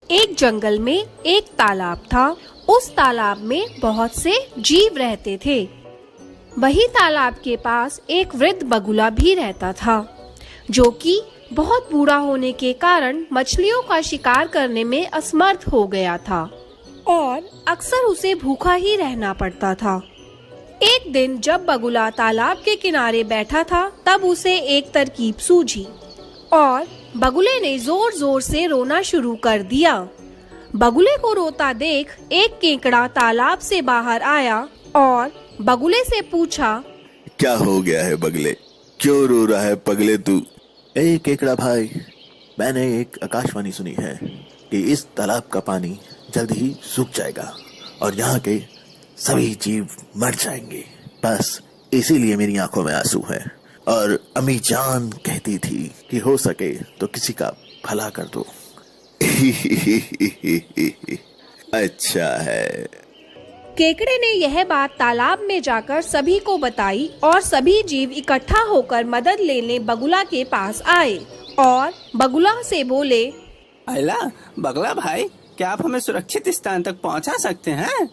एक जंगल में एक तालाब था। उस तालाब में बहुत से जीव रहते थे। वही तालाब के पास एक वृद्ध बगुला भी रहता था, जो कि बहुत बूढ़ा होने के कारण मछलियों का शिकार करने में असमर्थ हो गया था और अक्सर उसे भूखा ही रहना पड़ता था। एक दिन जब बगुला तालाब के किनारे बैठा था, तब उसे एक तरकीब सूझी और बगुले ने जोर जोर से रोना शुरू कर दिया। बगुले को रोता देख एक केकड़ा तालाब से बाहर आया और बगुले से पूछा, क्या हो गया है बगले, क्यों रो रहा है पगले तू? ए केकड़ा भाई, मैंने एक आकाशवाणी सुनी है कि इस तालाब का पानी जल्द ही सूख जाएगा और यहाँ के सभी जीव मर जाएंगे। बस इसीलिए मेरी आंखों में आंसू है और अम्मी जान कहती थी कि हो सके तो किसी का भला कर दो। अच्छा है। केकड़े ने यह बात तालाब में जाकर सभी को बताई और सभी जीव इकट्ठा होकर मदद लेने बगुला के पास आए और बगुला से बोले, अला बगला भाई, क्या आप हमें सुरक्षित स्थान तक पहुंचा सकते हैं?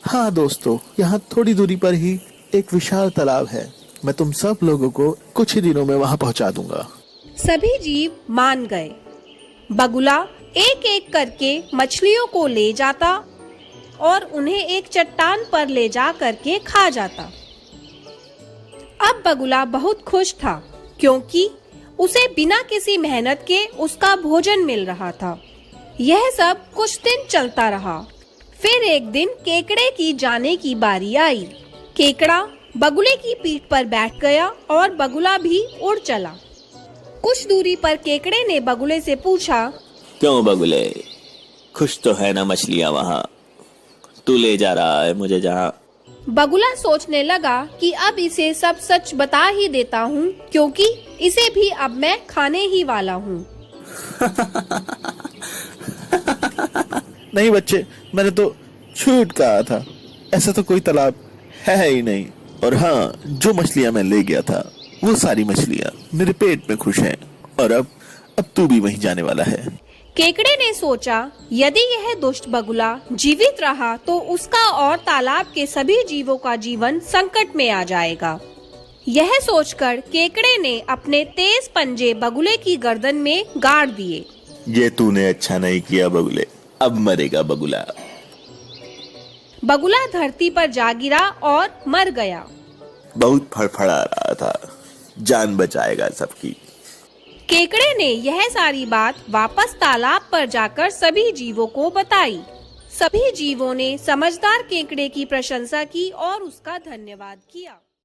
हाँ दोस्तों, यहाँ थोड़ी दूरी पर ही एक विशाल तालाब है। मैं तुम सब लोगों को कुछ ही दिनों में वहाँ पहुँचा दूंगा। सभी जीव मान गए। बगुला एक एक करके मछलियों को ले जाता और उन्हें एक चट्टान पर ले जा करके खा जाता। अब बगुला बहुत खुश था, क्योंकि उसे बिना किसी मेहनत के उसका भोजन मिल रहा था। यह सब कुछ दिन चलता रहा। फिर एक दिन केकड़े की जाने की बारी आई। केकड़ा बगुले की पीठ पर बैठ गया और बगुला भी उड़ चला। कुछ दूरी पर केकड़े ने बगुले से पूछा, क्यों बगुले, खुश तो है ना मछलियाँ वहाँ? तू ले जा रहा है मुझे जहाँ। बगुला सोचने लगा कि अब इसे सब सच बता ही देता हूँ, क्योंकि इसे भी अब मैं खाने ही वाला हूँ। नहीं बच्चे, मैंने तो झूठ कहा था। ऐसा तो कोई तालाब है ही नहीं। और हाँ, जो मछलियाँ मैं ले गया था वो सारी मछलियाँ मेरे पेट में खुश हैं और अब तू भी वहीं जाने वाला है। केकड़े ने सोचा, यदि यह दुष्ट बगुला जीवित रहा तो उसका और तालाब के सभी जीवों का जीवन संकट में आ जाएगा। यह सोचकर केकड़े ने अपने तेज पंजे बगुले की गर्दन में गाड़ दिए। ये तूने अच्छा नहीं किया बगुले, अब मरेगा बगुला। बगुला धरती पर जा गिरा और मर गया। बहुत फड़फड़ा रहा था, जान बचाएगा सबकी। केकड़े ने यह सारी बात वापस तालाब पर जाकर सभी जीवों को बताई। सभी जीवों ने समझदार केकड़े की प्रशंसा की और उसका धन्यवाद किया।